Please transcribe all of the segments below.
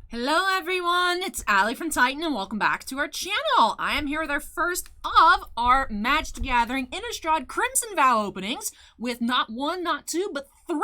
Hello everyone, it's Allie from Titan and welcome back to our channel. I am here with our first of our Magic the Gathering INNISTRAD Crimson VOW openings with not one, not two, but 3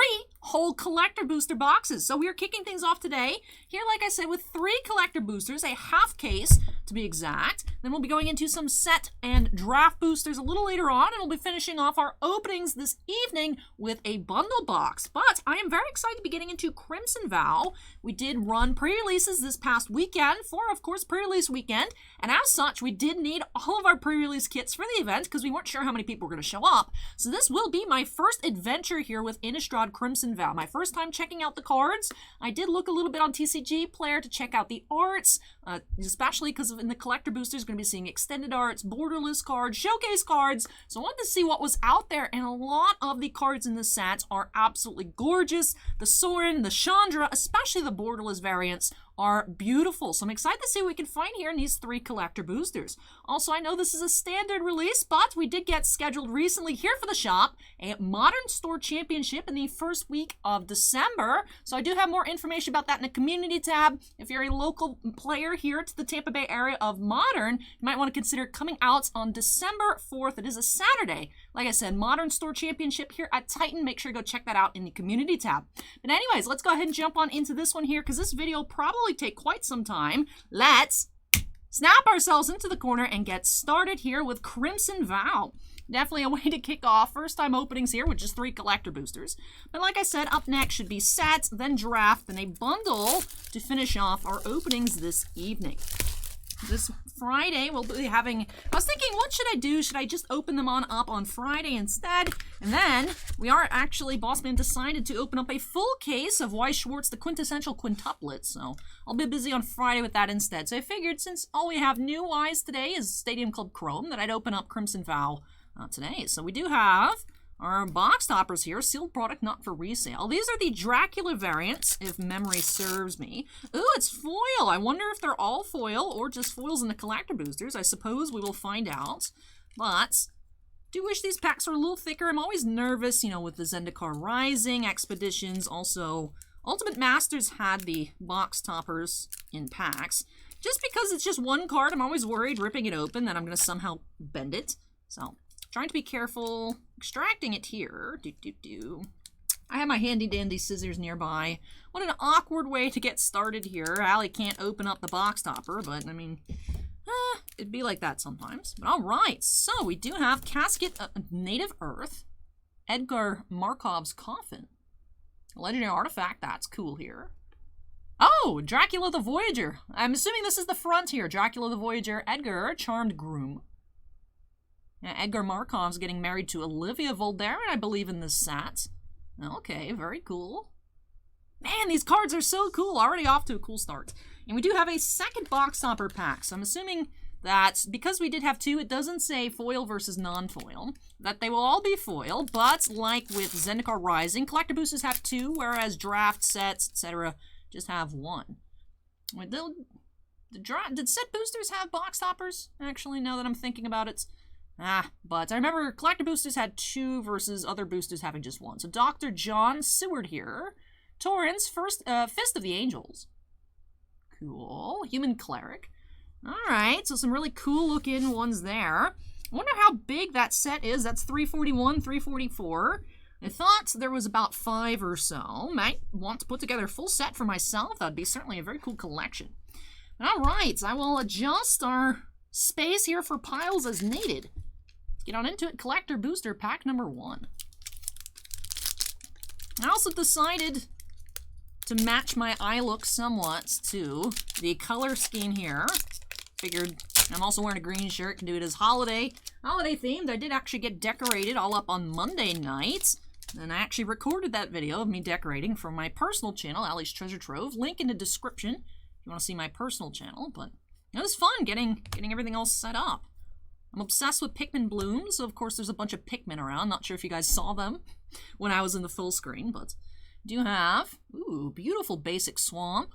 whole collector booster boxes. So we are kicking things off today here, like I said, with 3 collector boosters, a half case to be exact. Then we'll be going into some set and draft boosters a little later on, and we'll be finishing off our openings this evening with a bundle box. But I am very excited to be getting into Crimson VOW. We did run pre-releases this past weekend for, of course, pre-release weekend, and as such, we did need all of our pre-release kits for the event because we weren't sure how many people were going to show up. So this will be my first adventure here with INNISTRAD Crimson VOW. My first time checking out the cards. I did look a little bit on TCG Player to check out the arts, especially because in the collector boosters, going to be seeing extended arts, borderless cards, showcase cards. So I wanted to see what was out there, and a lot of the cards in the set are absolutely gorgeous. The Sorin, the Chandra, especially the borderless variants, are beautiful. So I'm excited to see what we can find here in these 3 collector boosters. Also, I know this is a standard release, but we did get scheduled recently here for the shop a Modern Store Championship in the first week of December. So I do have more information about that in the community tab. If you're a local player here to the Tampa Bay area of Modern, you might want to consider coming out on December 4th. It is a Saturday. Like I said, Modern Store Championship here at Titan. Make sure to go check that out in the community tab. But anyways, let's go ahead and jump on into this one here because this video will probably take quite some time. Let's snap ourselves into the corner and get started here with Crimson VOW. Definitely a way to kick off first time openings here with just 3 collector boosters. But like I said, up next should be set, then draft, then a bundle to finish off our openings this evening. This Friday, we'll be having, I was thinking, what should I do? Should I just open them on up on Friday instead? And then we are actually, Bossman decided to open up a full case of Weiss Schwarz, the quintessential quintuplet. So I'll be busy on Friday with that instead. So I figured since all we have new Weiss today is Stadium Club Chrome, that I'd open up Crimson VOW today. So we do have our box toppers here, sealed product not for resale. These are the Dracula variants, if memory serves me. Ooh, it's foil. I wonder if they're all foil or just foils in the collector boosters. I suppose we will find out. But do wish these packs were a little thicker. I'm always nervous, you know, with the Zendikar Rising expeditions. Also, Ultimate Masters had the box toppers in packs. Just because it's just one card, I'm always worried ripping it open that I'm going to somehow bend it. So trying to be careful, extracting it here. I have my handy dandy scissors nearby. What an awkward way to get started here. Allie can't open up the box topper, but I mean, it'd be like that sometimes. But all right, so we do have Casket Native Earth, Edgar Markov's Coffin, Legendary Artifact. That's cool here. Oh, Dracula the Voyager. I'm assuming this is the front here. Dracula the Voyager, Edgar, Charmed Groom. Yeah, Edgar Markov's getting married to Olivia Voldaren, I believe, in this set. Okay, very cool. Man, these cards are so cool. Already off to a cool start. And we do have a second box topper pack. So I'm assuming that because we did have 2, it doesn't say foil versus non-foil, that they will all be foil. But like with Zendikar Rising, collector boosters have 2, whereas draft sets, etc., just have 1. Did set boosters have box toppers? Actually, now that I'm thinking about it. But I remember collector boosters had 2 versus other boosters having just 1. So Dr. John Seward here. Torrance, Fist of the Angels. Cool. Human Cleric. Alright, so some really cool looking ones there. I wonder how big that set is. That's 341, 344. I thought there was about 5 or so. Might want to put together a full set for myself. That'd be certainly a very cool collection. Alright, I will adjust our space here for piles as needed. Get on into it. Collector booster pack number 1. I also decided to match my eye look somewhat to the color scheme here. Figured I'm also wearing a green shirt, can do it as holiday themed. I did actually get decorated all up on Monday night. And I actually recorded that video of me decorating from my personal channel, Allie's Treasure Trove. Link in the description if you want to see my personal channel. But it was fun getting everything all set up. I'm obsessed with Pikmin blooms, so of course there's a bunch of Pikmin around. Not sure if you guys saw them when I was in the full screen, but do have, ooh, beautiful basic swamp.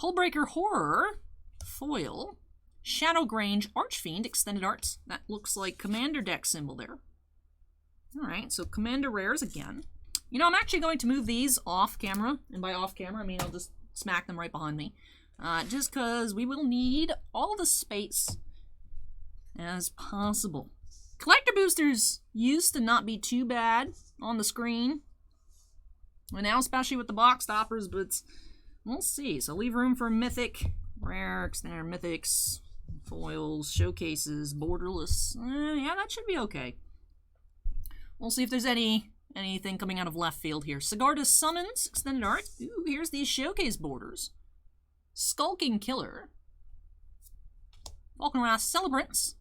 Hullbreaker Horror, foil. Shadowgrange Archfiend, extended arts. That looks like Commander deck symbol there. Alright, so Commander rares again. You know, I'm actually going to move these off camera, and by off camera I mean I'll just smack them right behind me. Just because we will need all the space as possible. Collector boosters used to not be too bad on the screen. And now, especially with the box stoppers, but we'll see. So leave room for mythic, rare, extended mythics, foils, showcases, borderless. Yeah, that should be okay. We'll see if there's anything coming out of left field here. Sigarda Summons, extended art. Ooh, here's these showcase borders. Skulking Killer. Falkenrath Celebrants.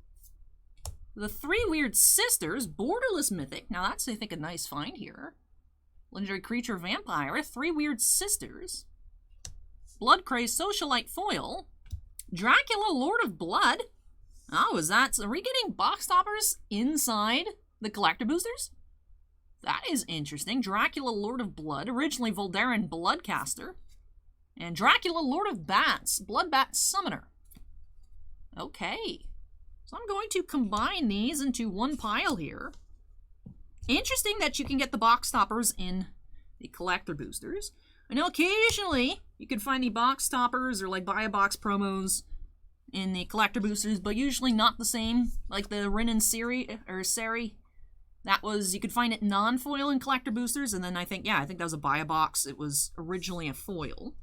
The Three Weird Sisters, borderless mythic. Now that's, I think, a nice find here. Legendary Creature Vampire, Three Weird Sisters. Blood Crazed Socialite Foil. Dracula Lord of Blood. Oh, are we getting box toppers inside the collector boosters? That is interesting. Dracula Lord of Blood, originally Voldaren Bloodcaster. And Dracula Lord of Bats, Bloodbat Summoner. Okay. So I'm going to combine these into one pile here. Interesting that you can get the box toppers in the collector boosters. I know occasionally you can find the box toppers or like buy a box promos in the collector boosters, but usually not the same. Like the Rin and Seri, that was, you could find it non-foil in collector boosters, and then I think that was a buy a box. It was originally a foil.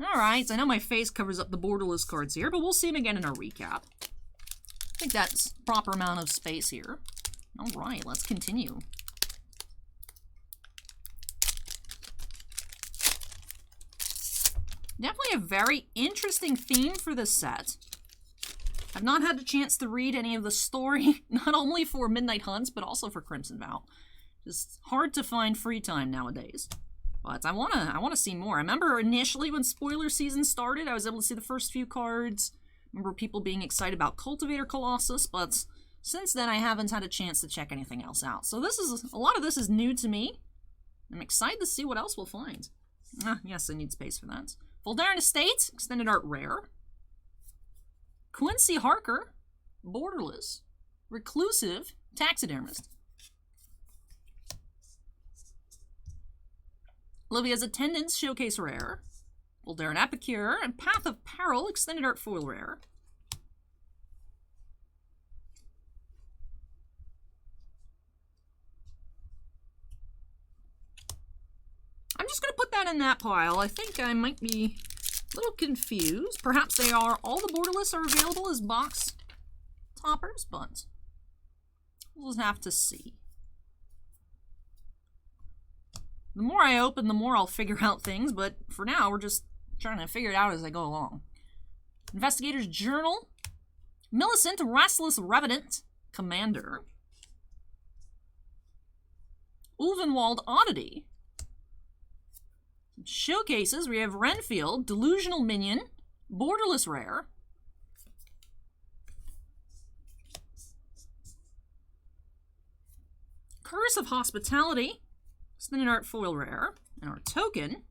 Alright, so I know my face covers up the borderless cards here, but we'll see them again in our recap. I think that's proper amount of space here. Alright, let's continue. Definitely a very interesting theme for this set. I've not had a chance to read any of the story, not only for Midnight Hunts, but also for Crimson Vow. Just hard to find free time nowadays. But I wanna see more. I remember initially when spoiler season started, I was able to see the first few cards. I remember people being excited about Cultivator Colossus, but since then I haven't had a chance to check anything else out. So a lot of this is new to me. I'm excited to see what else we'll find. Yes, I need space for that. Voldaren Estate, extended art rare. Quincy Harker, borderless. Reclusive, taxidermist. Olivia's Attendants, showcase rare. Voldaren Epicure, and Path of Peril, extended art foil rare. I'm just going to put that in that pile. I think I might be a little confused. Perhaps all the borderless are available as box toppers, but we'll just have to see. The more I open, the more I'll figure out things, but for now, we're just trying to figure it out as I go along. Investigator's Journal. Millicent, Restless Revenant, Commander. Ulvenwald Oddity. Showcases, we have Renfield, Delusional Minion, borderless rare. Curse of Hospitality, extended art foil rare, and our token.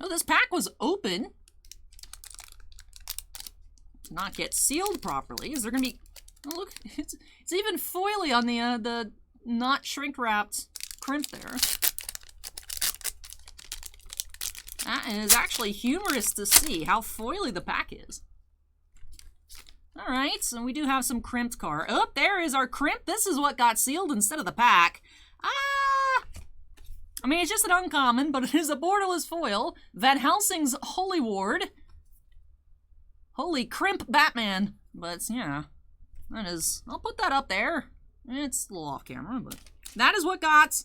Oh, this pack was open. To not get sealed properly. Is there gonna be? Oh, look, it's even foily on the not shrink wrapped crimp there. That is actually humorous to see how foily the pack is. Alright, so we do have some crimped card. Oh, there is our crimp. This is what got sealed instead of the pack. I mean, it's just an uncommon, but it is a borderless foil. Van Helsing's Holy Ward. Holy crimp Batman. But, yeah. That is, I'll put that up there. It's a little off camera, but that is what got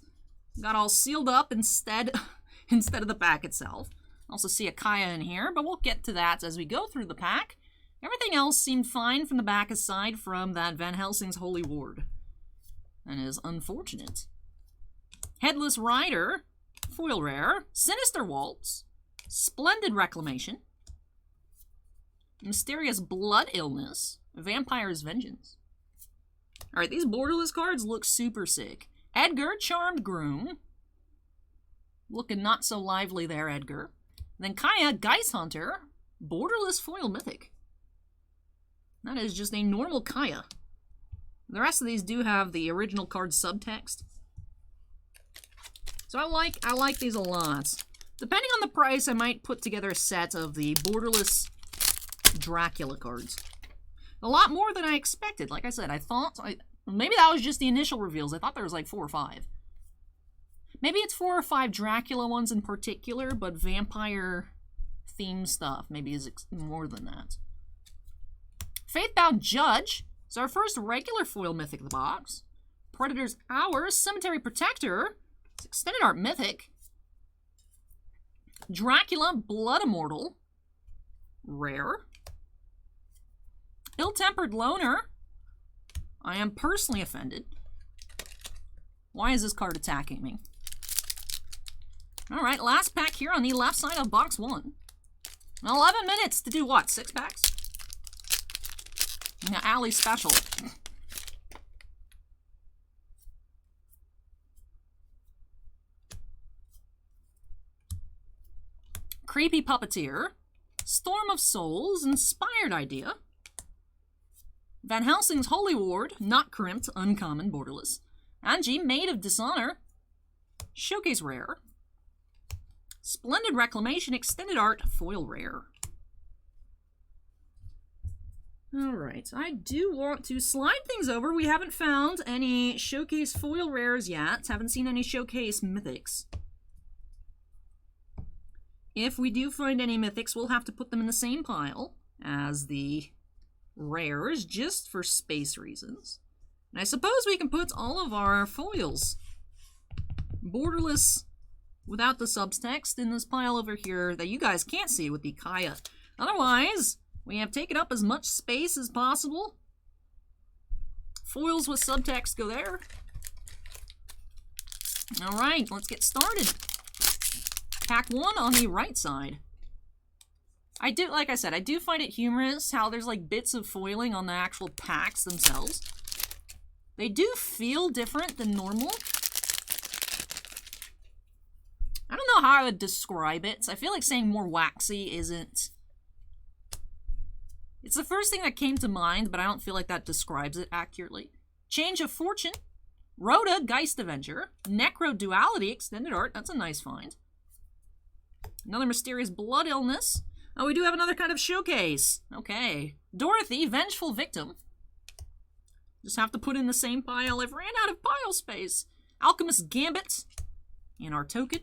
all sealed up instead of the pack itself. Also see a Kaya in here, but we'll get to that as we go through the pack. Everything else seemed fine from the back aside from that Van Helsing's Holy Ward. That is unfortunate. Headless Rider, foil rare. Sinister Waltz, Splendid Reclamation. Mysterious Blood Illness. Vampire's Vengeance. Alright, these borderless cards look super sick. Edgar, Charmed Groom. Looking not so lively there, Edgar. Then Kaya, Geist Hunter. Borderless foil mythic. That is just a normal Kaya. The rest of these do have the original card subtext. So I like these a lot. Depending on the price, I might put together a set of the borderless Dracula cards. A lot more than I expected. Like I said, maybe that was just the initial reveals. I thought there was like 4 or 5. Maybe it's 4 or 5 Dracula ones in particular, but vampire theme stuff maybe is more than that. Faithbound Judge is our first regular foil mythic of the box. Predator's Hour, Cemetery Protector, it's extended art mythic. Dracula Blood Immortal, rare. Ill-Tempered Loner, I am personally offended. Why is this card attacking me? Alright, last pack here on the left side of box 1. 11 minutes to do what? 6 packs? Now, Alley special. Creepy Puppeteer. Storm of Souls. Inspired Idea. Van Helsing's Holy Ward. Not crimped. Uncommon. Borderless. Angie, Maid of Dishonor. Showcase rare. Splendid Reclamation. Extended art. Foil rare. Alright, I do want to slide things over. We haven't found any showcase foil rares yet. Haven't seen any showcase mythics. If we do find any mythics, we'll have to put them in the same pile as the rares, just for space reasons. And I suppose we can put all of our foils, borderless, without the subtext, in this pile over here that you guys can't see with the Kaya. Otherwise, we have taken up as much space as possible. Foils with subtext go there. Alright, let's get started. Pack 1 on the right side. Like I said, I do find it humorous how there's like bits of foiling on the actual packs themselves. They do feel different than normal. I don't know how I would describe it. I feel like saying more waxy isn't... It's the first thing that came to mind, but I don't feel like that describes it accurately. Change of Fortune. Rhoda, Geist Avenger. Necro Duality, extended art. That's a nice find. Another Mysterious Blood Illness. Oh, we do have another kind of showcase. Okay. Dorothy, Vengeful Victim. Just have to put in the same pile. I've ran out of pile space. Alchemist Gambit. And our token.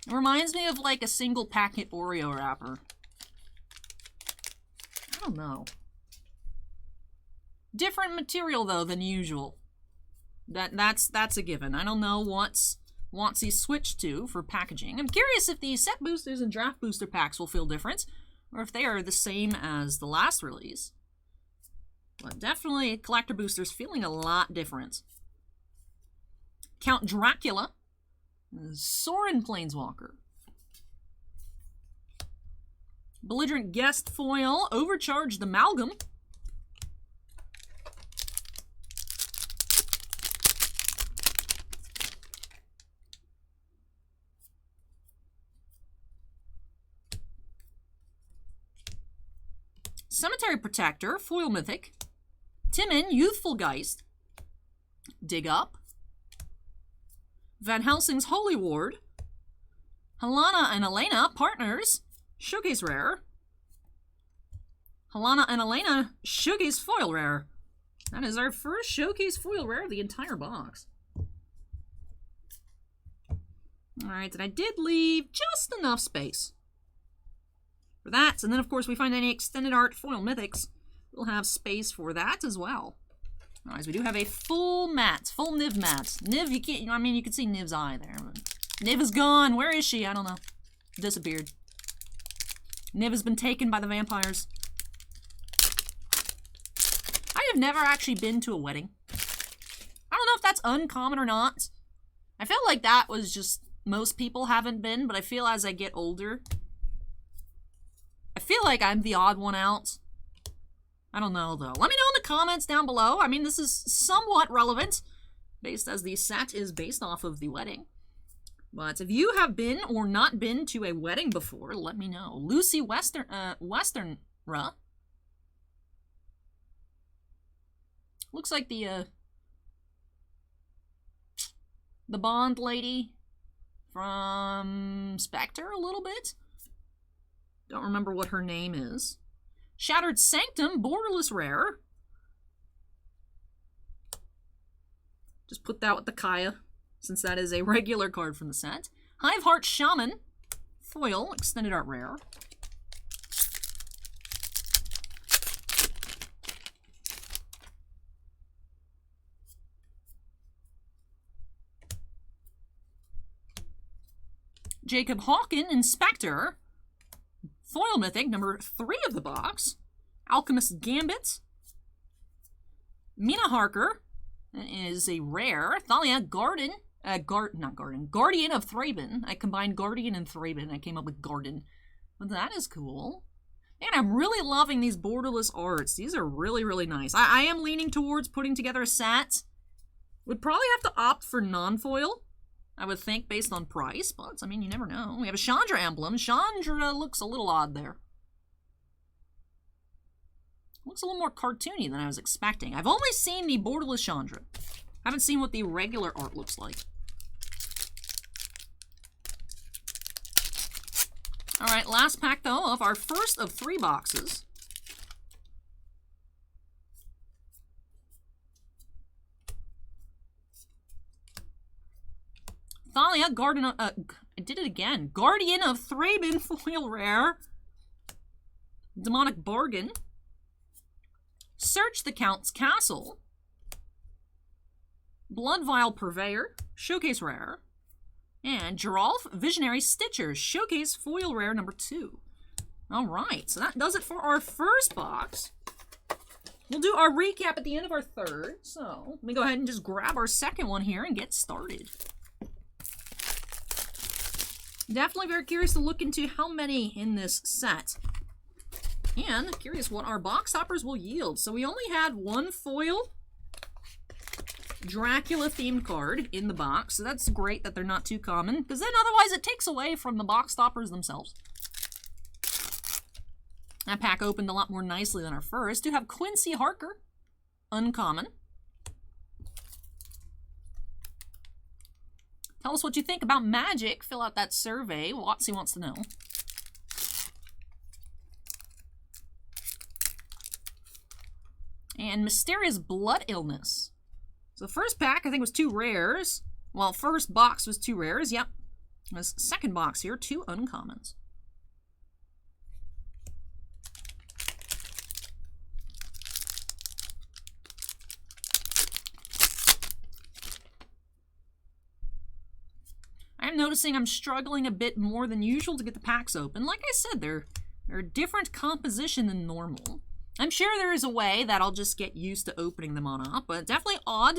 It reminds me of like a single packet Oreo wrapper. I don't know. Different material though than usual. That's a given. I don't know what's he switched to for packaging. I'm curious if the set boosters and draft booster packs will feel different, or if they are the same as the last release. But definitely collector boosters feeling a lot different. Count Dracula. Sorin Planeswalker. Belligerent Guest Foil. Overcharged Amalgam. Cemetery Protector. Foil Mythic. Timon, Youthful Geist. Dig Up. Van Helsing's Holy Ward. Helena and Elena, Partners. Showcase rare. Helena and Elena, Showcase foil rare. That is our first Showcase foil rare of the entire box. Alright, and I did leave just enough space for that. And then, of course, we find any extended art foil mythics. We'll have space for that as well. Alright, so we do have a full mat, full Niv mat. Niv, you can't, I mean, you can see Niv's eye there. But Niv is gone. Where is she? I don't know. Disappeared. Niv has been taken by the vampires. I have never actually been to a wedding. I don't know if that's uncommon or not. I feel like that was just, most people haven't been, but I feel as I get older, I feel like I'm the odd one out. I don't know, though. Let me know in the comments down below. I mean, this is somewhat relevant. based as the set is based off of the wedding. But if you have been or not been to a wedding before, let me know. Lucy Westernra. Looks like the Bond lady from Spectre a little bit. Don't remember what her name is. Shattered Sanctum, borderless rare. Just put that with the Kaya, since that is a regular card from the set. Hiveheart Shaman, foil, extended art rare. Jacob Hawken, Inspector, foil mythic, number 3 of the box. Alchemist Gambit. Mina Harker is a rare. Thalia Guardian of Thraben. I combined Guardian and Thraben. I came up with Garden. But that is cool. And I'm really loving these borderless arts. These are really, really nice. I am leaning towards putting together a set. Would probably have to opt for non-foil, I would think, based on price, but, I mean, you never know. We have a Chandra emblem. Chandra looks a little odd there. Looks a little more cartoony than I was expecting. I've only seen the borderless Chandra. I haven't seen what the regular art looks like. Alright, last pack, though, of our first of 3 boxes. Thalia, I did it again. Guardian of Thraben, foil rare. Demonic Bargain. Search the Count's Castle. Blood Vial Purveyor, showcase rare. And Geralf, Visionary Stitcher, showcase foil rare number 2. Alright, so that does it for our first box. We'll do our recap at the end of our third. So, let me go ahead and just grab our second one here and get started. Definitely very curious to look into how many in this set. And curious what our box toppers will yield. So we only had 1 foil Dracula themed card in the box. So that's great that they're not too common, because then otherwise it takes away from the box toppers themselves. That pack opened a lot more nicely than our first. We do have Quincy Harker, uncommon. Tell us what you think about Magic. Fill out that survey. Watsy wants to know. And Mysterious Blood Illness. So first pack, I think, was 2 rares. Well, first box was 2 rares. Yep. This second box here, 2 uncommons. I'm noticing I'm struggling a bit more than usual to get the packs open. Like I said, they're a different composition than normal. I'm sure there is a way that I'll just get used to opening them on up, but definitely odd,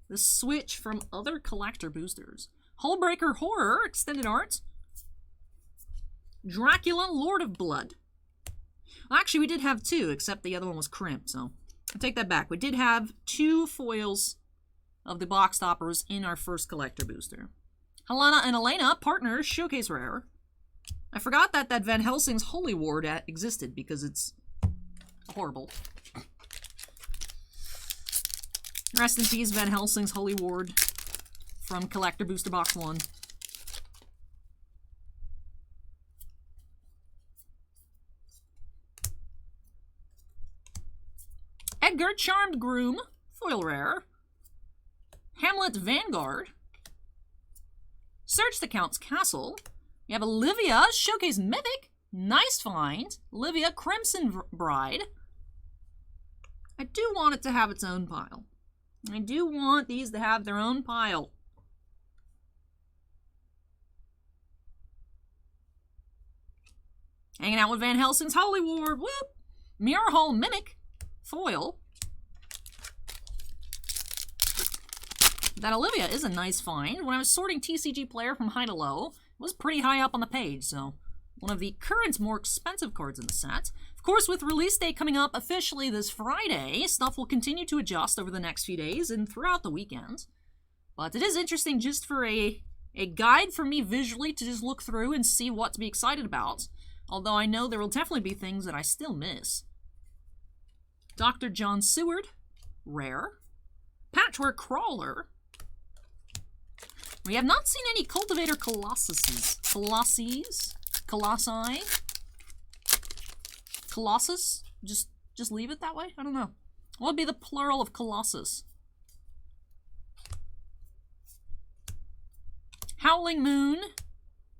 the switch from other collector boosters. Hullbreaker Horror, extended art. Dracula, Lord of Blood. Well, actually, we did have 2, except the other one was crimped, so I take that back. We did have 2 foils of the box toppers in our first collector booster. Helena and Elena, partners, showcase rare. I forgot that Van Helsing's Holy Ward existed because it's horrible. Rest in peace, Van Helsing's Holy Ward from Collector Booster Box 1. Edgar, Charmed Groom, foil rare. Hamlet Vanguard. Search the Count's Castle. You have Olivia, showcase mythic. Nice find. Olivia, Crimson Bride. I do want it to have its own pile. I do want these to have their own pile. Hanging out with Van Helsing's Holy Ward. Whoop! Mirror Hall Mimic. Foil. That Olivia is a nice find. When I was sorting TCG Player from high to low, it was pretty high up on the page, so one of the current more expensive cards in the set. Of course, with release day coming up officially this Friday, stuff will continue to adjust over the next few days and throughout the weekend. But it is interesting just for a guide for me visually to just look through and see what to be excited about. Although I know there will definitely be things that I still miss. Dr. John Seward, rare. Patchwork Crawler. We have not seen any Cultivator Colossuses. Colossi? Colossus? Just leave it that way? I don't know. What would be the plural of Colossus? Howling Moon,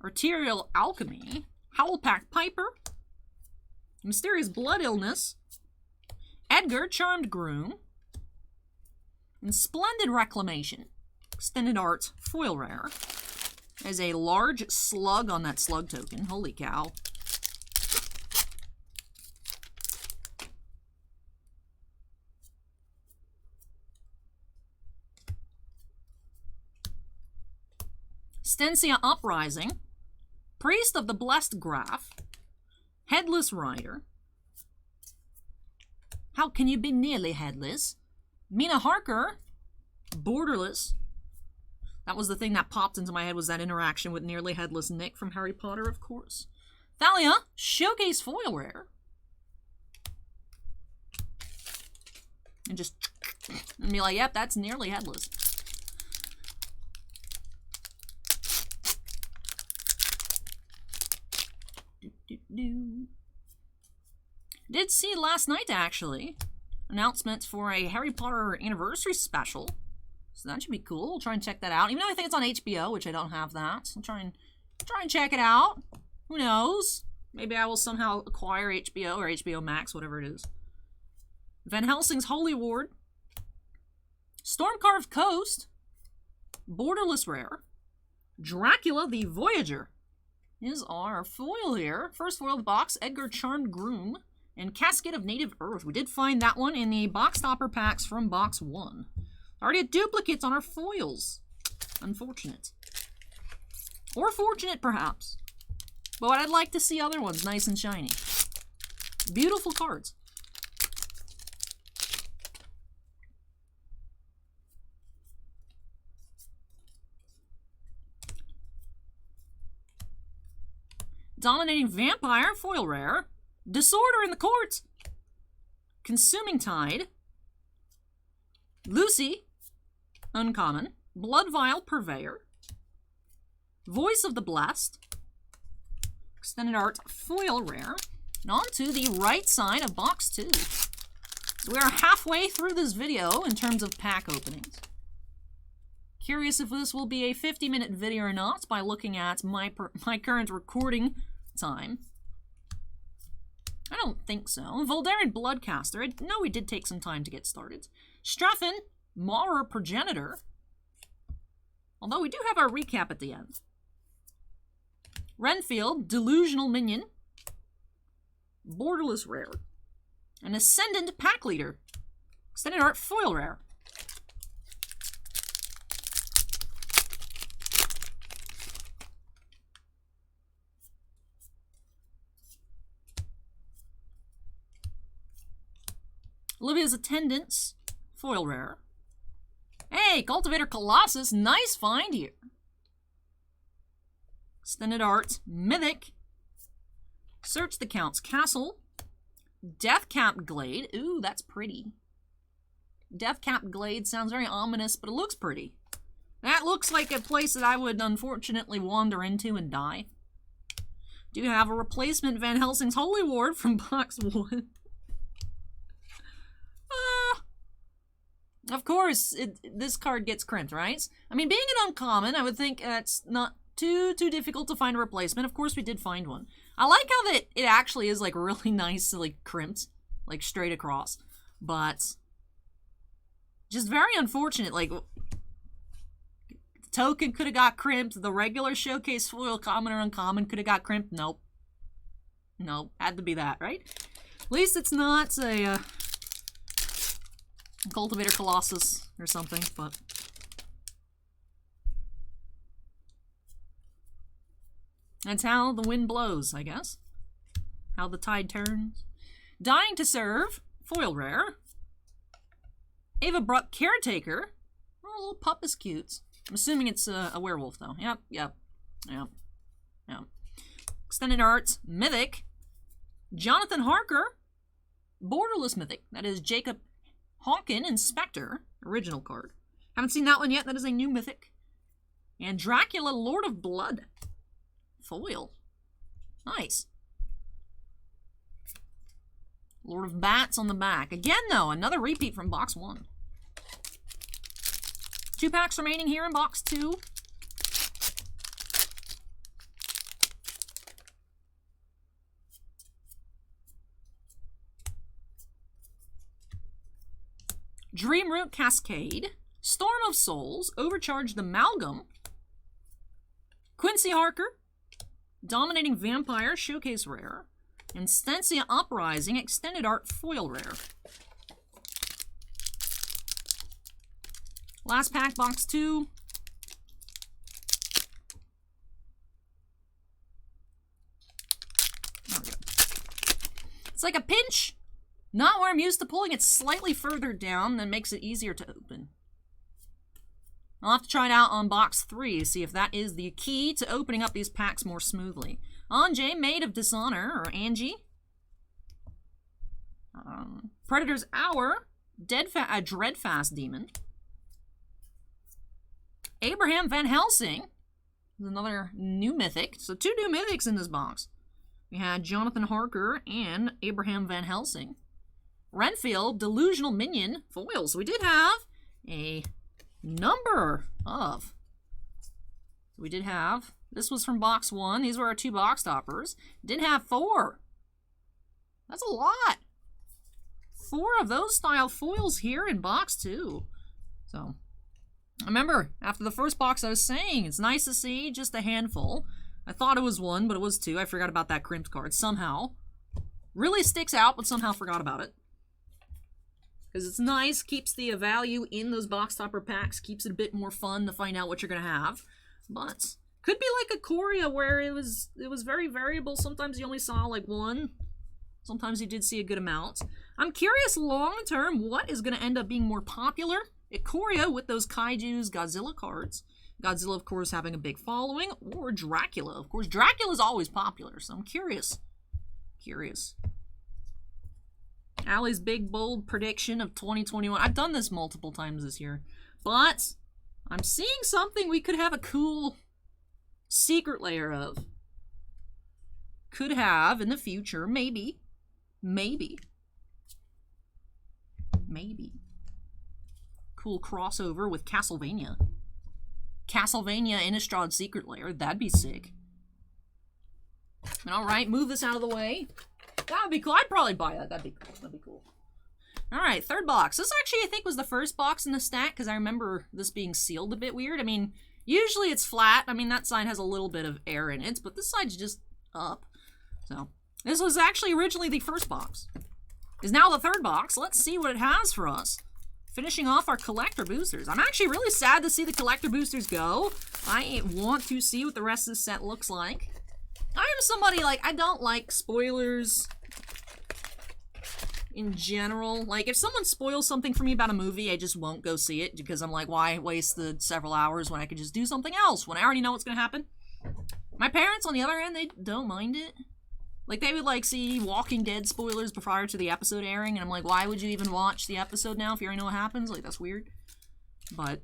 Arterial Alchemy, Howlpack Piper, Mysterious Blood Illness, Edgar Charmed Groom, and Splendid Reclamation. Extended Art foil rare. There's a large slug on that slug token. Holy cow. Stensia Uprising, Priest of the Blessed Graph, Headless Rider. How can you be nearly headless? Mina Harker, Borderless. That was the thing that popped into my head, was that interaction with nearly headless Nick from Harry Potter, of course. Thalia, Showcase foil rare. And just and be like, yep, that's nearly headless. Did see last night, actually, announcement for a Harry Potter anniversary special, so that should be cool. We'll try and check that out, even though I think it's on HBO, which I don't have that. I'll try and check it out. Who knows? Maybe I will somehow acquire HBO or HBO Max, whatever it is. Van Helsing's Holy Ward, Stormcarved Coast, Borderless rare, Dracula the Voyager is our foil here. First foil of the box, Edgar Charmed Groom, and Cascade of Native Earth. We did find that one in the box topper packs from box 1. Already had duplicates on our foils. Unfortunate. Or fortunate, perhaps. But I'd like to see other ones nice and shiny. Beautiful cards. Dominating Vampire, foil rare. Disorder in the Court, Consuming Tide, Lucy, uncommon, Blood Vial Purveyor, Voice of the Blessed, Extended Art foil rare, and on to the right side of box 2. So we are halfway through this video in terms of pack openings. Curious if this will be a 50-minute video or not by looking at my current recording time. I don't think so. Voldaren Bloodcaster. I know we did take some time to get started. Straffen, Maurer Progenitor. Although we do have our recap at the end. Renfield, Delusional Minion. Borderless rare. An Ascendant Pack Leader. Extended Art foil rare. Olivia's Attendants, foil rare. Hey, Cultivator Colossus, nice find here. Extended Art, Mythic. Search the Count's Castle. Deathcap Glade, ooh, that's pretty. Deathcap Glade sounds very ominous, but it looks pretty. That looks like a place that I would unfortunately wander into and die. Do have a replacement Van Helsing's Holy Ward from box 1. Of course, this card gets crimped, right? I mean, being an uncommon, I would think it's not too difficult to find a replacement. Of course, we did find one. I like how that it actually is, like, really nicely crimped, like, straight across. But just very unfortunate, like, the token could have got crimped. The regular showcase foil, common or uncommon, could have got crimped. Nope. Nope. Had to be that, right? At least it's not a Cultivator Colossus or something, but that's how the wind blows, I guess. How the tide turns. Dying to Serve, foil rare. Ava Bruck Caretaker. Oh, a little pup is cute. I'm assuming it's a werewolf, though. Yep, yep, yep, yep. Extended Arts, Mythic. Jonathan Harker, Borderless Mythic. That is Jacob Hawken, Inspector, original card. Haven't seen that one yet. That is a new Mythic. And Dracula, Lord of Blood. Foil. Nice. Lord of Bats on the back. Again, though, another repeat from box 1. 2 packs remaining here in box 2. Dreamroot Cascade, Storm of Souls, Overcharged Amalgam, Quincy Harker, Dominating Vampire, Showcase Rare, and Stencia Uprising, Extended Art Foil Rare. Last pack, box 2. There we go. It's like a pinch. Not where I'm used to pulling it slightly further down, that makes it easier to open. I'll have to try it out on box 3, see if that is the key to opening up these packs more smoothly. Anjay, Maid of Dishonor, or Angie. Predator's Hour, Dreadfast Demon. Abraham Van Helsing, another new Mythic. So 2 new Mythics in this box. We had Jonathan Harker and Abraham Van Helsing. Renfield, Delusional Minion, foils. So we did have a number of. We did have, this was from box 1. These were our 2 box toppers. Did have 4. That's a lot. 4 of those style foils here in box 2. So, I remember, after the first box I was saying, it's nice to see just a handful. I thought it was 1, but it was 2. I forgot about that crimp card somehow. Really sticks out, but somehow forgot about it. Because it's nice, keeps the value in those box topper packs, keeps it a bit more fun to find out what you're going to have. But, could be like a Coria where it was very variable. Sometimes you only saw like 1. Sometimes you did see a good amount. I'm curious long term what is going to end up being more popular at Coria with those Kaiju's Godzilla cards. Godzilla, of course, having a big following, or Dracula. Of course, Dracula's always popular, so I'm curious. Allie's big, bold prediction of 2021. I've done this multiple times this year, but I'm seeing something we could have a cool secret layer of. Could have in the future, maybe. Cool crossover with Castlevania. Castlevania Innistrad Secret Lair. That'd be sick. Alright, move this out of the way. That would be cool. I'd probably buy that. That'd be cool. Alright, third box. This actually, I think, was the first box in the stack, because I remember this being sealed a bit weird. I mean, usually it's flat. I mean, that side has a little bit of air in it, but this side's just up. So, this was actually originally the first box. Is now the third box. Let's see what it has for us. Finishing off our collector boosters. I'm actually really sad to see the collector boosters go. I want to see what the rest of the set looks like. I am somebody, like, I don't like spoilers in general. Like, if someone spoils something for me about a movie, I just won't go see it, because I'm like, why waste the several hours when I could just do something else, when I already know what's going to happen? My parents, on the other hand, they don't mind it. Like, they would, like, see Walking Dead spoilers prior to the episode airing, and I'm like, why would you even watch the episode now if you already know what happens? Like, that's weird. But,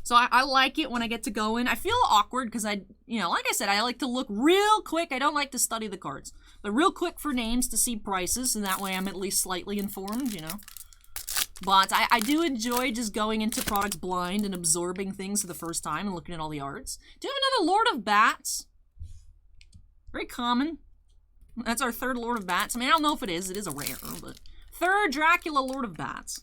so I like it when I get to go in. I feel awkward because like I said, I like to look real quick. I don't like to study the cards, but real quick for names to see prices, and that way I'm at least slightly informed, you know. But I do enjoy just going into products blind and absorbing things for the first time and looking at all the arts. Do you have another Lord of Bats? Very common. That's our third Lord of Bats. I mean, I don't know if it is. It is a rare, but third Dracula Lord of Bats.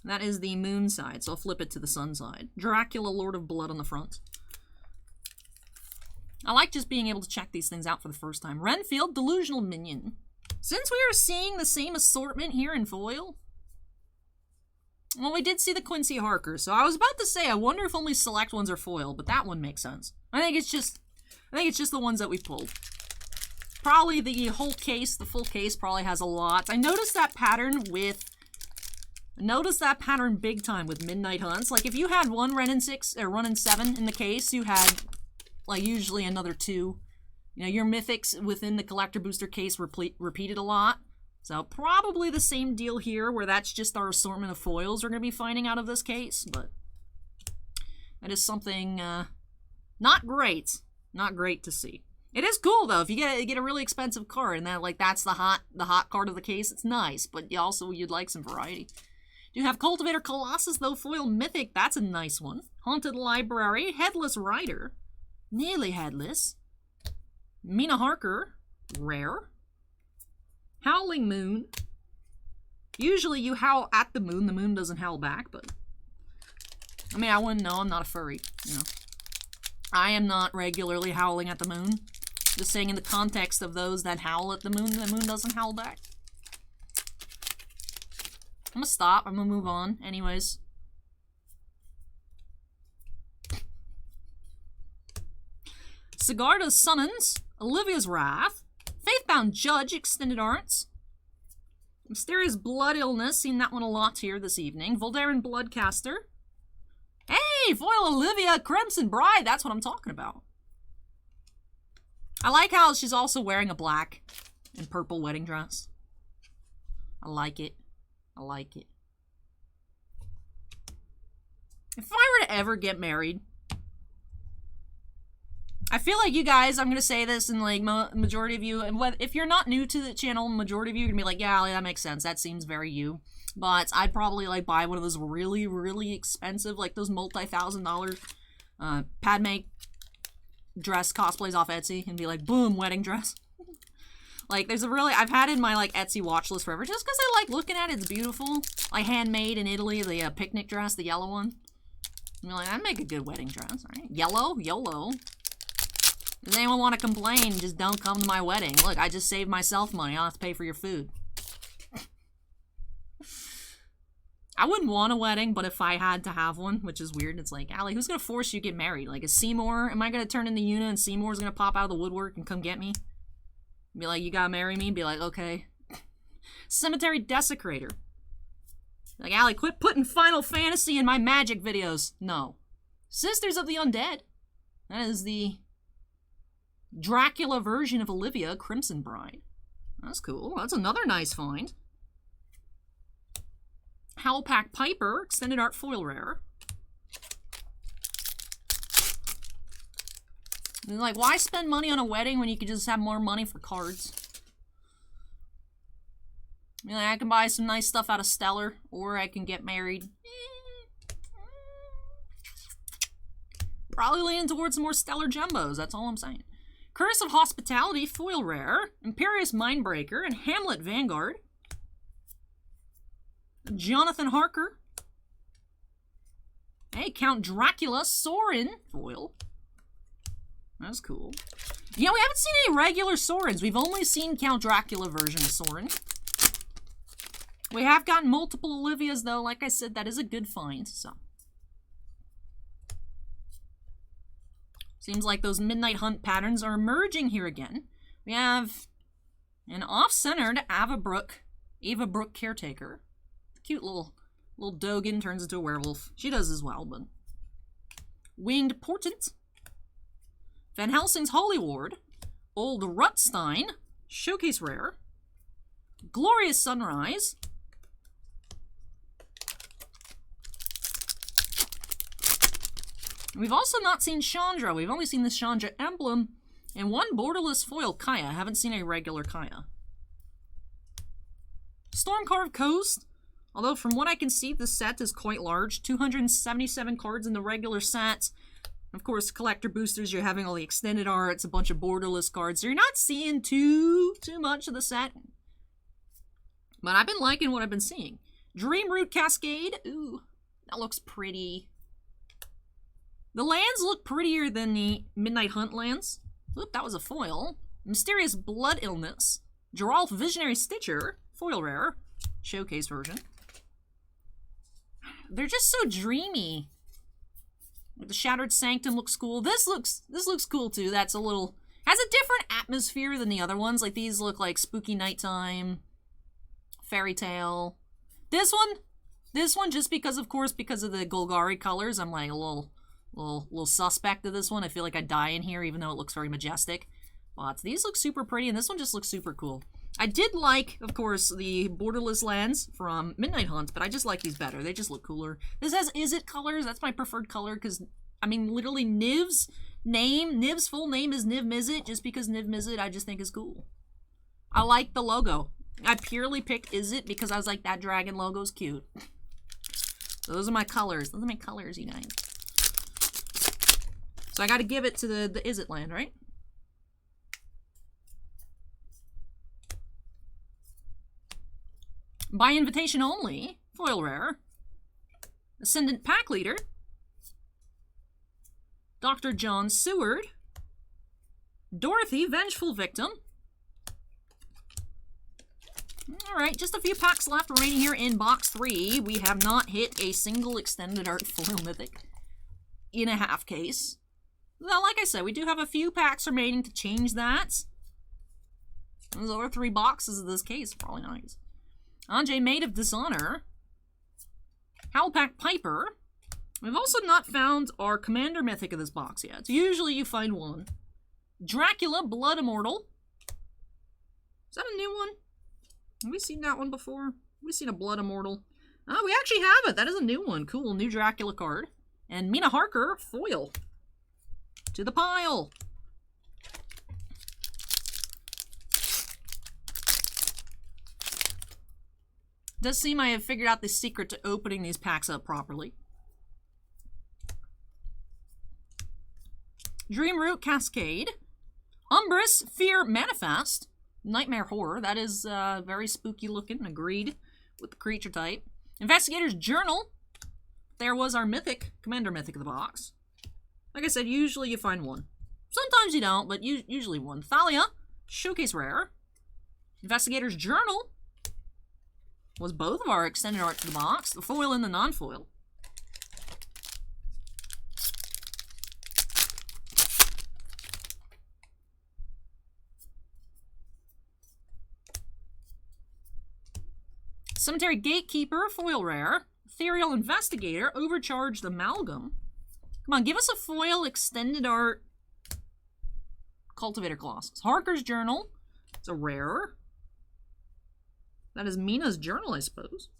That is the moon side, so I'll flip it to the sun side. Dracula Lord of Blood on the front. I like just being able to check these things out for the first time. Renfield, Delusional Minion. Since we are seeing the same assortment here in foil, well, we did see the Quincy Harker, so I was about to say, I wonder if only select ones are foil, but that one makes sense. I think it's just the ones that we've pulled. Probably the whole case, the full case probably has a lot. I noticed that pattern with Notice that pattern big time with Midnight Hunts. Like, if you had one Ren and 6, or 1 and 7 in the case, you had, like, usually another 2. You know, your mythics within the collector booster case repeated a lot. So, probably the same deal here, where that's just our assortment of foils we're going to be finding out of this case, but that is something, not great. Not great to see. It is cool, though. If you get a really expensive card, and that's the hot card of the case, it's nice, but you'd like some variety. Do you have Cultivator Colossus, though, foil mythic? That's a nice one. Haunted Library, Headless Rider, nearly headless. Mina Harker, rare. Howling Moon. Usually you howl at the moon doesn't howl back, but I mean, I wouldn't know, I'm not a furry, you know. I am not regularly howling at the moon. Just saying in the context of those that howl at the moon doesn't howl back. I'm gonna stop. I'm gonna move on. Anyways. Sigarda's Summons. Olivia's Wrath. Faithbound Judge Extended Arts. Mysterious Blood Illness. Seen that one a lot here this evening. Voldaran Bloodcaster. Hey! Foil Olivia Crimson Bride. That's what I'm talking about. I like how she's also wearing a black and purple wedding dress. I like it. I like it. If I were to ever get married, I feel like you guys, I'm going to say this, and like majority of you, and if you're not new to the channel, majority of you are going to be like, yeah, that makes sense. That seems very you. But I'd probably like buy one of those really, really expensive, like those multi-$1,000 Padme dress cosplays off Etsy and be like, boom, wedding dress. Like, there's a really, I've had it in my, like, Etsy watch list forever, just because I like looking at it. It's beautiful. Like, handmade in Italy, the picnic dress, the yellow one. And you're like, that'd make a good wedding dress, right? Yellow? YOLO. Does anyone want to complain? Just don't come to my wedding. Look, I just saved myself money. I don't have to pay for your food. I wouldn't want a wedding, but if I had to have one, which is weird, it's like, Allie, who's going to force you to get married? Like, is Seymour, am I going to turn into Una and Seymour's going to pop out of the woodwork and come get me? Be like, you gotta marry me? Be like, okay. Cemetery Desecrator. Like, Allie, quit putting Final Fantasy in my Magic videos. No. Sisters of the Undead. That is the Dracula version of Olivia, Crimson Bride. That's cool. That's another nice find. Howlpack Piper, Extended Art Foil Rare. And like, why spend money on a wedding when you could just have more money for cards? I mean, like, I can buy some nice stuff out of Stellar, or I can get married. Probably leaning towards some more Stellar Jumbos, that's all I'm saying. Curse of Hospitality, Foil Rare. Imperious Mindbreaker, and Hamlet Vanguard. Jonathan Harker. Hey, Count Dracula, Sorin, Foil. That's cool. Yeah, we haven't seen any regular Sorins. We've only seen Count Dracula version of Sorin. We have gotten multiple Olivias, though. Like I said, that is a good find, so. Seems like those Midnight Hunt patterns are emerging here again. We have an off-centered Ava Brooke Caretaker. Cute little Dogan turns into a werewolf. She does as well, but... Winged Portent. Van Helsing's Holy Ward, Old Rutstein, Showcase Rare, Glorious Sunrise, we've also not seen Chandra. We've only seen the Chandra emblem and one borderless foil Kaya. I haven't seen a regular Kaya. Stormcarved Coast, although from what I can see, the set is quite large. 277 cards in the regular set. Of course, collector boosters, you're having all the extended arts, a bunch of borderless cards, so you're not seeing too much of the set. But I've been liking what I've been seeing. Dreamroot Cascade. Ooh, that looks pretty. The lands look prettier than the Midnight Hunt lands. Oop, that was a foil. Mysterious Blood Illness. Geralf Visionary Stitcher. Foil rare. Showcase version. They're just so dreamy. The Shattered Sanctum looks cool. This looks cool too. That's a little, has a different atmosphere than the other ones. Like these look like spooky nighttime, fairy tale. This one, This one, just because, of course, because of the Golgari colors, I'm like a little suspect of this one. I feel like I die in here, even though it looks very majestic. But these look super pretty, and this one just looks super cool. I did like, of course, the borderless lands from Midnight Hunt, but I just like these better. They just look cooler. This has Izzet colors. That's my preferred color, because, I mean, literally Niv's full name is Niv Mizzet. Just because Niv Mizzet, I just think is cool. I like the logo. I purely picked Izzet because I was like, that dragon logo's cute. So those are my colors. Those are my colors, you guys. So I gotta give it to the Izzet land, right? By invitation only, foil rare. Ascendant Pack Leader. Dr. John Seward. Dorothy, Vengeful Victim. Alright, just a few packs left remaining here in box 3. We have not hit a single extended art foil mythic in a half case. Now, like I said, we do have a few packs remaining to change that. Those other 3 boxes of this case are probably nice. Anjay, Maid of Dishonor. Howlpack Piper. We've also not found our Commander Mythic of this box yet. So usually you find one. Dracula, Blood Immortal. Is that a new one? Have we seen that one before? Have we seen a Blood Immortal? Oh, we actually have it. That is a new one. Cool, new Dracula card. And Mina Harker, foil. To the pile. Does seem I have figured out the secret to opening these packs up properly. Dreamroot Cascade. Umbrus Fear Manifest. Nightmare Horror. That is very spooky looking. Agreed with the creature type. Investigator's Journal. There was our mythic, Commander Mythic of the box. Like I said, usually you find one. Sometimes you don't, but usually one. Thalia, Showcase Rare. Investigator's Journal. Was both of our extended art to the box. The foil and the non-foil. Cemetery Gatekeeper, foil rare. Ethereal Investigator, Overcharged Amalgam. Come on, give us a foil extended art Cultivator Colossus. Harker's Journal. It's a rare. That is Mina's Journal, I suppose.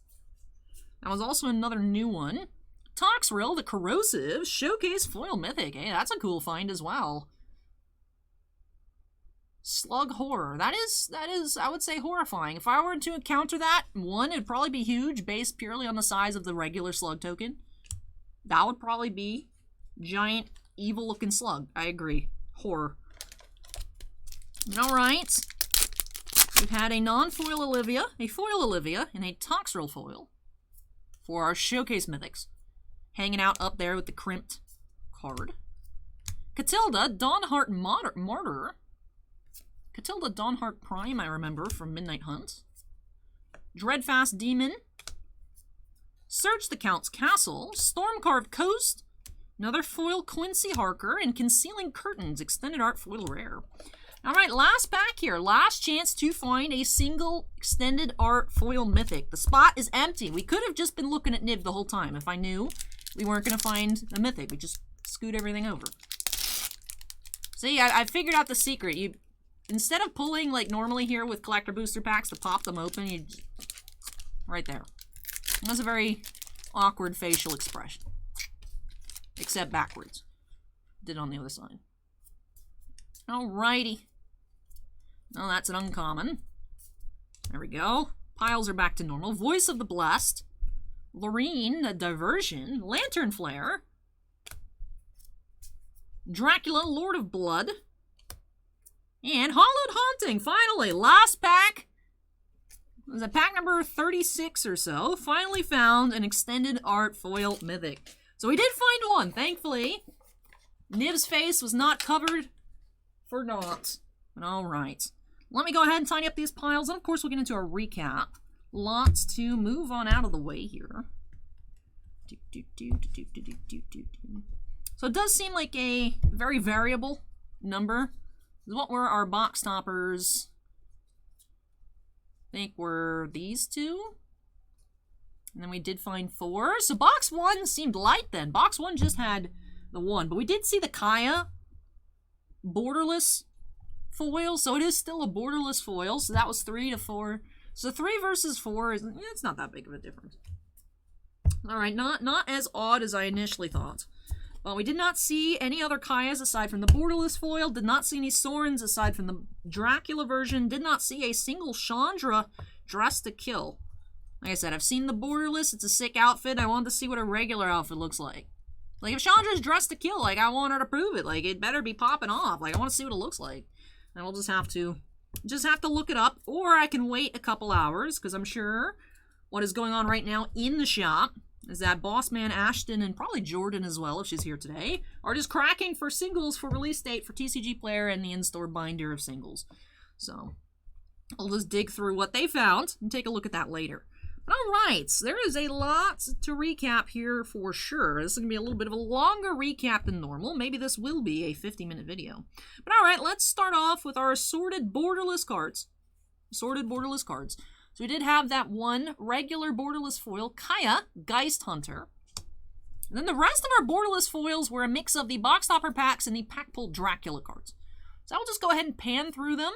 That was also another new one. Toxrill, the Corrosive, Showcase Foil Mythic. Hey, that's a cool find as well. Slug Horror. That is, I would say, horrifying. If I were to encounter that, one, it'd probably be huge, based purely on the size of the regular slug token. That would probably be giant, evil-looking slug. I agree. Horror. Alright. We've had a non-foil Olivia, a foil Olivia, and a Toxrill foil for our Showcase Mythics. Hanging out up there with the crimped card. Catilda, Dawnheart Martyr. Catilda Dawnheart Prime, I remember, from Midnight Hunt. Dreadfast Demon. Search the Count's Castle. Stormcarved Coast. Another foil Quincy Harker. And Concealing Curtains, extended art foil rare. Alright, last pack here. Last chance to find a single extended art foil mythic. The spot is empty. We could have just been looking at Niv the whole time if I knew we weren't going to find a mythic. We just scoot everything over. See, I figured out the secret. You, instead of pulling like normally here with collector booster packs to pop them open, you just, right there. That's a very awkward facial expression. Except backwards. Did it on the other side. Alrighty. Now that's an uncommon. There we go. Piles are back to normal. Voice of the Blessed. Lorene, the Diversion. Lantern Flare. Dracula, Lord of Blood. And Hollowed Haunting, finally. Last pack. Was it pack number 36 or so? Finally found an extended art foil mythic. So we did find one, thankfully. Niv's face was not covered for naught. But alright. Let me go ahead and tidy up these piles, and of course we'll get into a recap. Lots to move on out of the way here. So it does seem like a very variable number. What were our box toppers? I think were these two? And then we did find 4. So box 1 seemed light then. Box 1 just had the 1. But we did see the Kaya borderless foil. So it is still a borderless foil. So that was 3 to 4. So 3 versus 4 is, it's not that big of a difference. Alright, not as odd as I initially thought. But we did not see any other Kayas aside from the borderless foil. Did not see any Sorens aside from the Dracula version. Did not see a single Chandra dressed to kill. Like I said, I've seen the borderless. It's a sick outfit. I wanted to see what a regular outfit looks like. Like, if Chandra's dressed to kill, like, I want her to prove it. Like, it better be popping off. Like, I want to see what it looks like. And we'll just have to look it up. Or I can wait a couple hours, because I'm sure what is going on right now in the shop is that Boss Man Ashton, and probably Jordan as well, if she's here today, are just cracking for singles for release date for TCG Player and the in-store binder of singles. So, I'll just dig through what they found and take a look at that later. Alright, so there is a lot to recap here for sure. This is going to be a little bit of a longer recap than normal. Maybe this will be a 50-minute video. But alright, let's start off with our assorted borderless cards. Assorted borderless cards. So we did have that one regular borderless foil, Kaya, Geist Hunter. And then the rest of our borderless foils were a mix of the Box Topper packs and the Pack Pull Dracula cards. So I'll just go ahead and pan through them,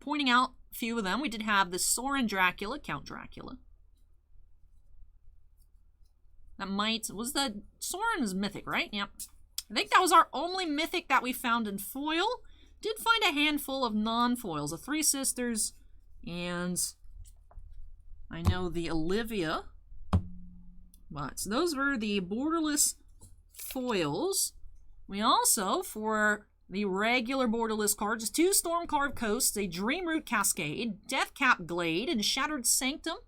pointing out a few of them. We did have the Soren Dracula, Count Dracula. That was the Soren's mythic, right? Yep. I think that was our only mythic that we found in foil. Did find a handful of non-foils, the Three Sisters, and I know the Olivia. But so those were the borderless foils. We also, for the regular borderless cards, 2 Stormcarved Coasts, a Dreamroot Cascade, Deathcap Glade, and Shattered Sanctum.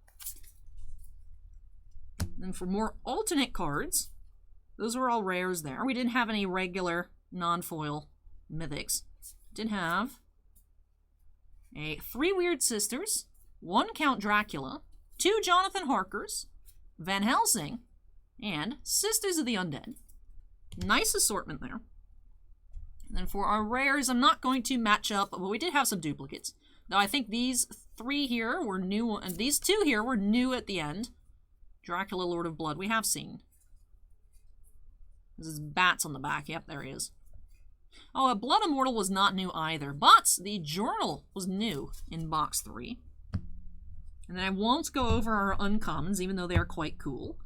Then for more alternate cards, those were all rares there. We didn't have any regular non-foil mythics. Did have a 3 Weird Sisters, 1 Count Dracula, 2 Jonathan Harkers, Van Helsing, and Sisters of the Undead. Nice assortment there. And then for our rares, I'm not going to match up, but we did have some duplicates. Though I think these 3 here were new, and these 2 here were new at the end. Dracula, Lord of Blood, we have seen. This is bats on the back. Yep, there he is. Oh, Blood Immortal was not new either, but the journal was new in box 3. And then I won't go over our uncommons, even though they are quite cool.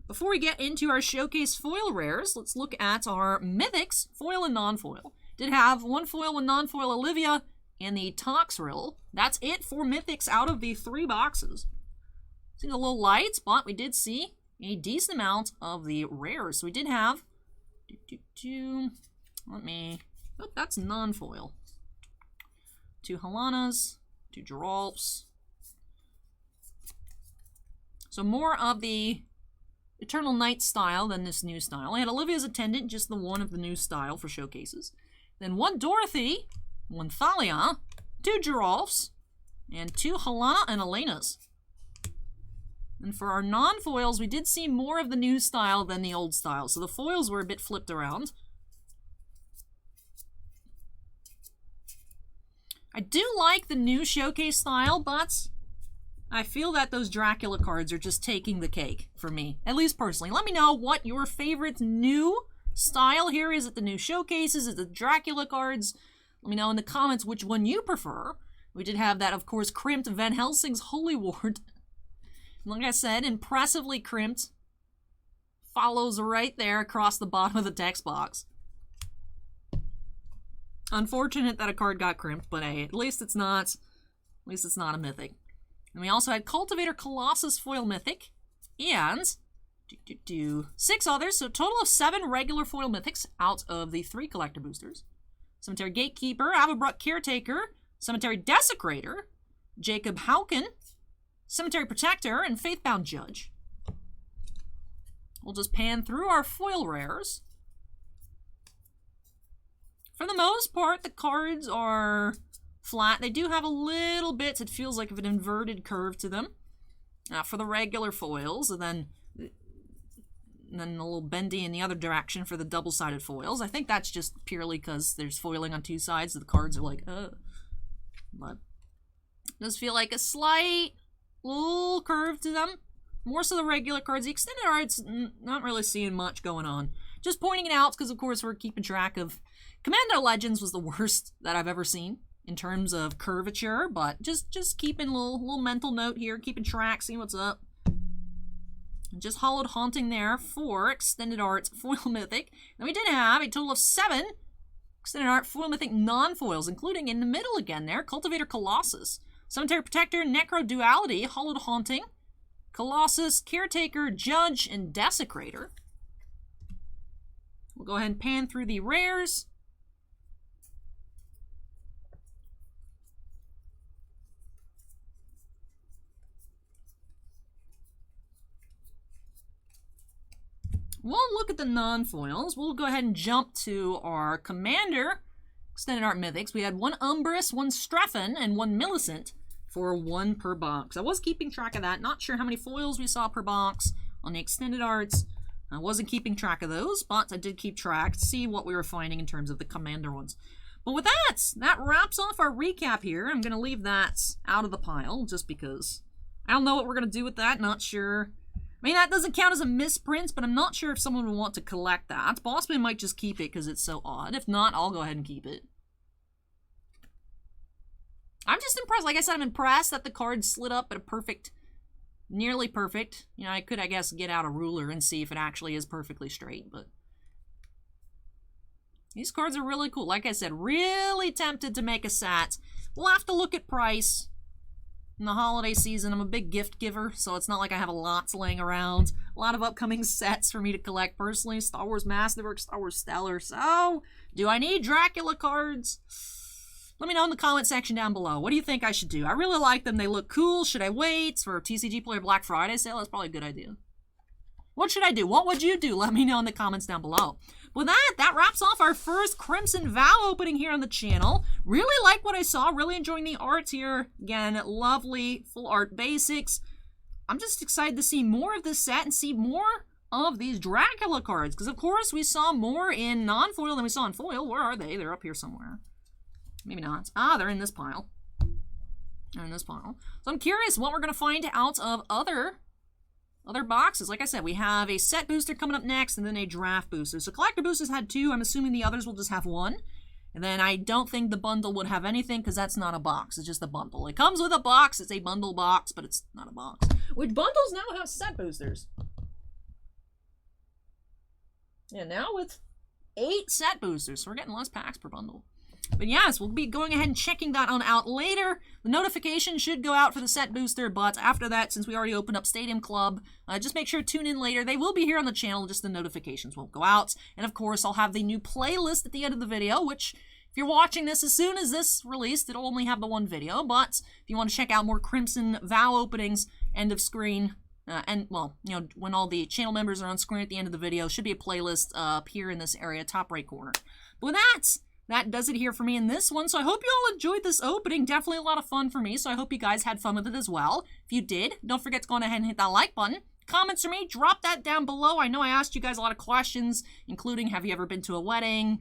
Before we get into our showcase foil rares, let's look at our mythics, foil and non-foil. Did have 1 foil and non-foil Olivia and the Toxrill. That's it for mythics out of the 3 boxes. Seems a little light, but we did see a decent amount of the rares. So we did have... Oh, that's non-foil. 2 Halanas, 2 Geralfs. So more of the Eternal Night style than this new style. I had Olivia's Attendant, just the one of the new style for showcases. Then 1 Dorothy, 1 Thalia, 2 Geralfs, and 2 Halana and Elena's. And for our non-foils, we did see more of the new style than the old style. So the foils were a bit flipped around. I do like the new showcase style, but I feel that those Dracula cards are just taking the cake for me, at least personally. Let me know what your favorite new style here is. Is it the new showcases? Is it the Dracula cards? Let me know in the comments which one you prefer. We did have that, of course, crimped Van Helsing's Holy Ward. Like I said, impressively crimped. Follows right there across the bottom of the text box. Unfortunate that a card got crimped, but hey, at least it's not a mythic. And we also had Cultivator Colossus foil mythic, and 6 others, so a total of 7 regular foil mythics out of the 3 collector boosters. Cemetery Gatekeeper, Avabruck Caretaker, Cemetery Desecrator, Jacob Hauken, Cemetery Protector, and Faithbound Judge. We'll just pan through our foil rares. For the most part, the cards are flat. They do have a little bit, it feels like, of an inverted curve to them. For the regular foils, and then a little bendy in the other direction for the double-sided foils. I think that's just purely because there's foiling on 2 sides, so the cards are like, But it does feel like a slight little curve to them. more so the regular cards. The extended art's not really seeing much going on. Just pointing it out because, of course, we're keeping track of... Commander Legends was the worst that I've ever seen in terms of curvature, but just keeping a little mental note here, keeping track, seeing what's up. Just Hollowed Haunting there for Extended Arts Foil Mythic. And we did have a total of 7 Extended Art Foil Mythic non-foils, including in the middle again there, Cultivator Colossus, Cemetery Protector, Necro Duality, Hollowed Haunting, Colossus, Caretaker, Judge, and Desecrator. We'll go ahead and pan through the rares. We'll look at the non-foils. We'll go ahead and jump to our Commander Extended Art Mythics. We had 1 Umbrus, 1 Strephon, and 1 Millicent for 1 per box. I was keeping track of that. Not sure how many foils we saw per box on the Extended Arts. I wasn't keeping track of those, but I did keep track to see what we were finding in terms of the Commander ones. But with that wraps off our recap here. I'm going to leave that out of the pile just because I don't know what we're going to do with that. Not sure. I mean, that doesn't count as a misprint, but I'm not sure if someone would want to collect that. Bossman might just keep it because it's so odd. If not, I'll go ahead and keep it. I'm just impressed. Like I said, I'm impressed that the card slid up at a perfect, nearly perfect. You know, I could, I guess, get out a ruler and see if it actually is perfectly straight, but these cards are really cool. Like I said, really tempted to make a set. We'll have to look at price. In the holiday season, I'm a big gift giver, so it's not like I have a lot laying around. A lot of upcoming sets for me to collect personally. Star Wars Masterwork, Star Wars Stellar. So, do I need Dracula cards? Let me know in the comment section down below. What do you think I should do? I really like them. They look cool. Should I wait for TCG Player Black Friday sale? That's probably a good idea. What should I do? What would you do? Let me know in the comments down below. With that wraps off our first Crimson VOW opening here on the channel. Really like what I saw. Really enjoying the art here. Again, lovely full art basics. I'm just excited to see more of this set and see more of these Dracula cards. Because, of course, we saw more in non-foil than we saw in foil. Where are they? They're up here somewhere. Maybe not. Ah, they're in this pile. They're in this pile. So I'm curious what we're going to find out of other boxes. Like I said, we have a set booster coming up next and then a draft booster. So collector boosters had 2. I'm assuming the others will just have 1. And then I don't think the bundle would have anything because that's not a box. It's just a bundle. It comes with a box. It's a bundle box, but it's not a box. Which bundles now have set boosters. Yeah, now with 8 set boosters. So we're getting less packs per bundle. But yes, we'll be going ahead and checking that on out later. The notification should go out for the set booster, but after that, since we already opened up Stadium Club, just make sure to tune in later. They will be here on the channel, just the notifications won't go out. And of course, I'll have the new playlist at the end of the video, which, if you're watching this as soon as this released, it'll only have the 1 video. But if you want to check out more Crimson VOW openings, end of screen, and, well, you know, when all the channel members are on screen at the end of the video, should be a playlist up here in this area, top right corner. But with that does it here for me in this one. So I hope you all enjoyed this opening. Definitely a lot of fun for me. So I hope you guys had fun with it as well. If you did, don't forget to go ahead and hit that like button. Comments for me, drop that down below. I know I asked you guys a lot of questions, including have you ever been to a wedding?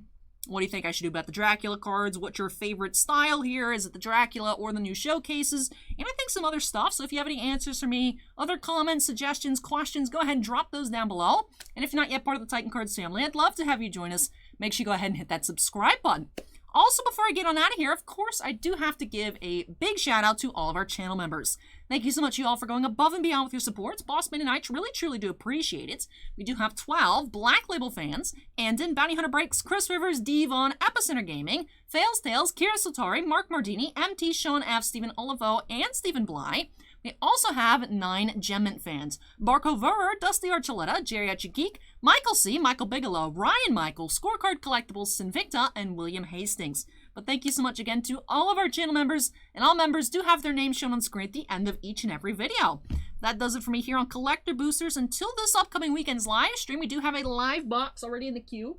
What do you think I should do about the Dracula cards? What's your favorite style here? Is it the Dracula or the new showcases? And I think some other stuff. So if you have any answers for me, other comments, suggestions, questions, go ahead and drop those down below. And if you're not yet part of the Titan Cards family, I'd love to have you join us. Make sure you go ahead and hit that subscribe button. Also, before I get on out of here, of course, I do have to give a big shout out to all of our channel members. Thank you so much, you all, for going above and beyond with your support. Bossman and I really, truly do appreciate it. We do have 12 Black Label fans: Andon, Bounty Hunter Breaks, Chris Rivers, Devon, Epicenter Gaming, Fails Tales, Kira Satori, Mark Mardini, MT, Sean F, Stephen Olivo, and Stephen Bly. We also have 9 Gemmint fans: Barco Verer, Dusty Archuleta, Geriatric Geek, Michael C, Michael Bigelow, Ryan Michael, Scorecard Collectibles, Sinvicta, and William Hastings. But thank you so much again to all of our channel members, and all members do have their names shown on screen at the end of each and every video. That does it for me here on Collector Boosters. Until this upcoming weekend's live stream, we do have a live box already in the queue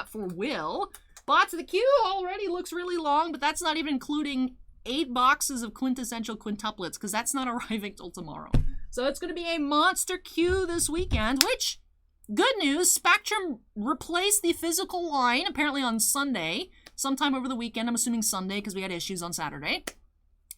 for Will. But the queue already looks really long, but that's not even including 8 boxes of quintessential quintuplets, because that's not arriving till tomorrow. So it's going to be a monster queue this weekend, which, good news, Spectrum replaced the physical line apparently on Sunday, sometime over the weekend. I'm assuming Sunday because we had issues on Saturday.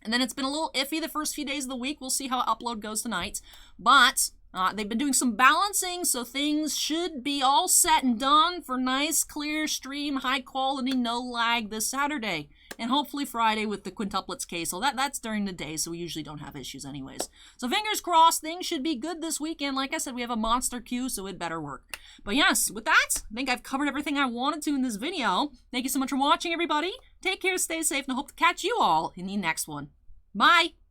And then it's been a little iffy the first few days of the week. We'll see how upload goes tonight. But they've been doing some balancing, so things should be all set and done for nice, clear stream, high quality, no lag this Saturday. And hopefully Friday with the quintuplets case. So that's during the day, so we usually don't have issues anyways. So fingers crossed, things should be good this weekend. Like I said, we have a monster queue, so it better work. But yes, with that, I think I've covered everything I wanted to in this video. Thank you so much for watching, everybody. Take care, stay safe, and I hope to catch you all in the next one. Bye!